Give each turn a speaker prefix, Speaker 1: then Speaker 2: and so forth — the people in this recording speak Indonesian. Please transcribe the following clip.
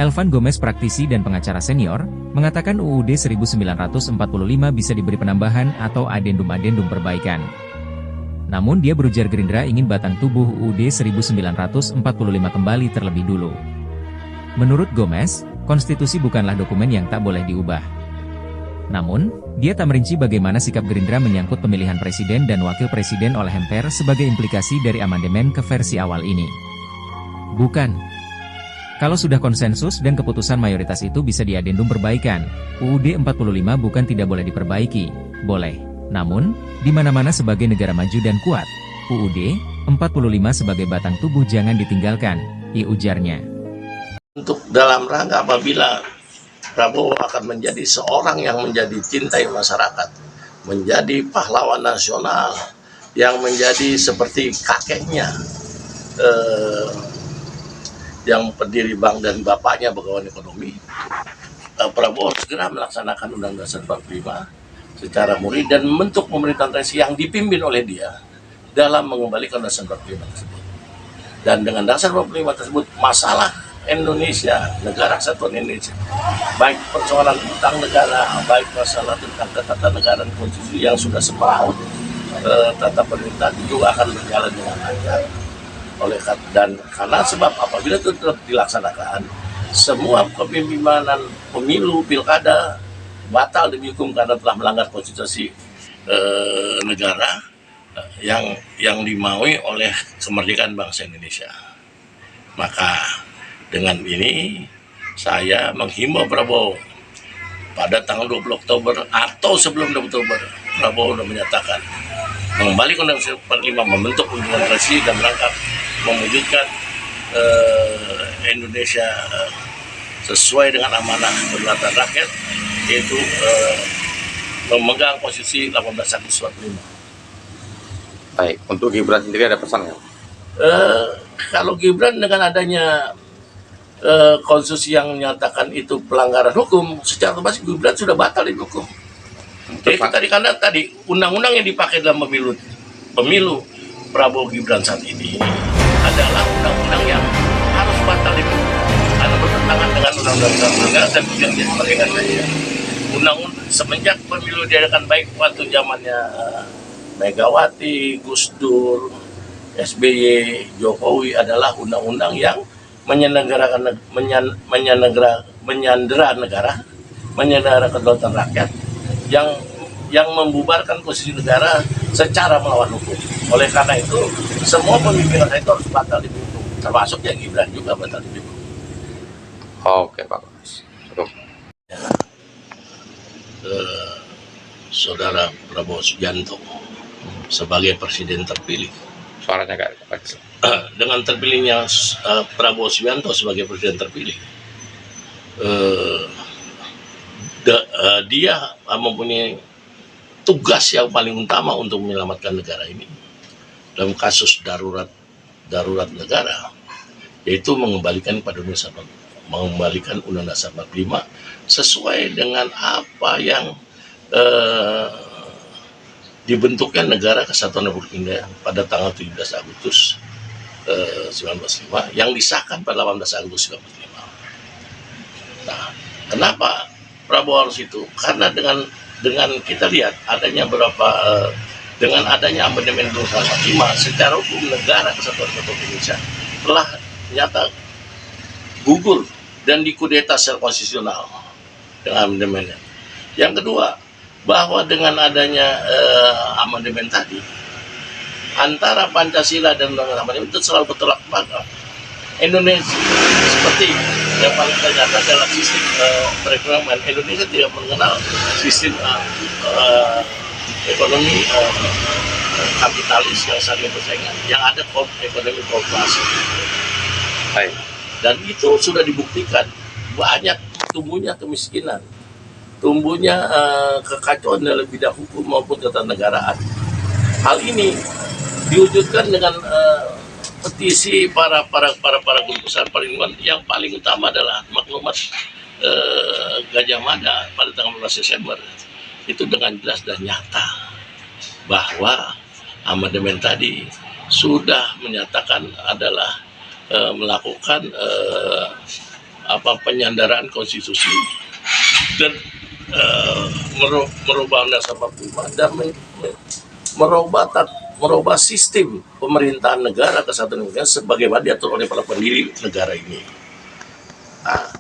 Speaker 1: Elvan Gomez, praktisi dan pengacara senior, mengatakan UUD 1945 bisa diberi penambahan atau adendum-adendum perbaikan. Namun dia berujar Gerindra ingin batang tubuh UUD 1945 kembali terlebih dulu. Menurut Gomez, konstitusi bukanlah dokumen yang tak boleh diubah. Namun, dia tak merinci bagaimana sikap Gerindra menyangkut pemilihan presiden dan wakil presiden oleh MPR sebagai implikasi dari amandemen ke versi awal ini. Bukan. Kalau sudah konsensus dan keputusan mayoritas itu bisa diadendum perbaikan, UUD 45 bukan tidak boleh diperbaiki, boleh. Namun, di mana-mana sebagai negara maju dan kuat, UUD 45 sebagai batang tubuh jangan ditinggalkan, ujarnya.
Speaker 2: Untuk dalam rangka apabila Prabowo akan menjadi seorang yang menjadi cintai masyarakat, menjadi pahlawan nasional, yang menjadi seperti kakeknya, yang pendiri bank dan bapaknya Bagawan Ekonomi, Prabowo segera melaksanakan Undang-Undang Dasar 45 secara murni dan membentuk pemerintahan transisi yang dipimpin oleh dia dalam mengembalikan Dasar 45 tersebut. Dan dengan Dasar 45 tersebut, masalah Indonesia, negara kesatuan Indonesia, baik persoalan utang negara, baik masalah tentang ketatanegaraan konstitusi yang sudah sepaut, tata pemerintahan juga akan berjalan dengan lancar. Dan karena sebab apabila itu tetap dilaksanakan, semua kepemimpinan pemilu pilkada batal demi hukum karena telah melanggar konstitusi negara yang dimaui oleh kemerdekaan bangsa Indonesia. Maka dengan ini saya menghimbau Prabowo pada tanggal 20 Oktober atau sebelum 20 Oktober, Prabowo sudah menyatakan mengembalikan Undang-Undang 45, membentuk hubungan transisi dan rangka mewujudkan Indonesia sesuai dengan amanah kedaulatan rakyat, yaitu memegang posisi 18 Agustus 45.
Speaker 3: Baik, untuk Gibran sendiri ada pesan nggak?
Speaker 2: Kalau Gibran dengan adanya konstitusi yang menyatakan itu pelanggaran hukum, secara otomatis Gibran sudah batal di hukum. Jadi karena tadi undang-undang yang dipakai dalam pemilu Prabowo Gibran saat ini adalah undang-undang yang harus batal di hukum karena bertentangan dengan undang-undang negara dan yang diperlukan saja. Undang-undang semenjak pemilu diadakan baik waktu zamannya Megawati, Gus Dur, SBY, Jokowi adalah undang-undang yang menyandera negara, menyandera kedaulatan rakyat, yang membubarkan posisi negara secara melawan hukum. Oleh karena itu, semua pemimpinan itu harus batal dihukum, termasuk yang Gibran juga batal dihukum.
Speaker 3: Oke, Pak. Cukup.
Speaker 2: Saudara Prabowo Subianto sebagai presiden terpilih.
Speaker 3: Suaranya nggak Pak.
Speaker 2: Dengan terpilihnya Prabowo Subianto sebagai presiden terpilih, dia mempunyai tugas yang paling utama untuk menyelamatkan negara ini dalam kasus darurat negara, yaitu mengembalikan Undang-Undang Dasar 45 sesuai dengan apa yang dibentuknya Negara Kesatuan Republik Indonesia pada tanggal 17 Agustus 1945 yang disahkan pada 18 Agustus 1945. Nah, kenapa Prabowo harus itu? Karena dengan kita lihat adanya dengan adanya amandemen 45 secara hukum Negara Kesatuan Republik Indonesia telah nyata gugur dan dikudeta secara konstitusional dengan amandemennya. Yang kedua, bahwa dengan adanya amandemen tadi antara Pancasila dan Undang-Undang amandemen itu selalu bertolak belakang. Indonesia seperti yang paling ternyata adalah sistem perekonomian. Indonesia tidak mengenal sistem ekonomi kapitalis yang saling bersaingan, yang ada ekonomi korporasi. Dan itu sudah dibuktikan banyak tumbuhnya kemiskinan, tumbuhnya kekacauan dalam bidang hukum maupun ketatanegaraan. Hal ini diwujudkan dengan petisi para guru besar perlindungan, yang paling utama adalah maklumat Gajah Mada pada tanggal 15 Desember. Itu dengan jelas dan nyata bahwa amandemen tadi sudah menyatakan adalah melakukan penyandaraan konstitusi dan merubah undang-undang 45 dan merubah sistem pemerintahan negara kesatuan negara sebagaimana diatur oleh para pendiri negara ini. Nah,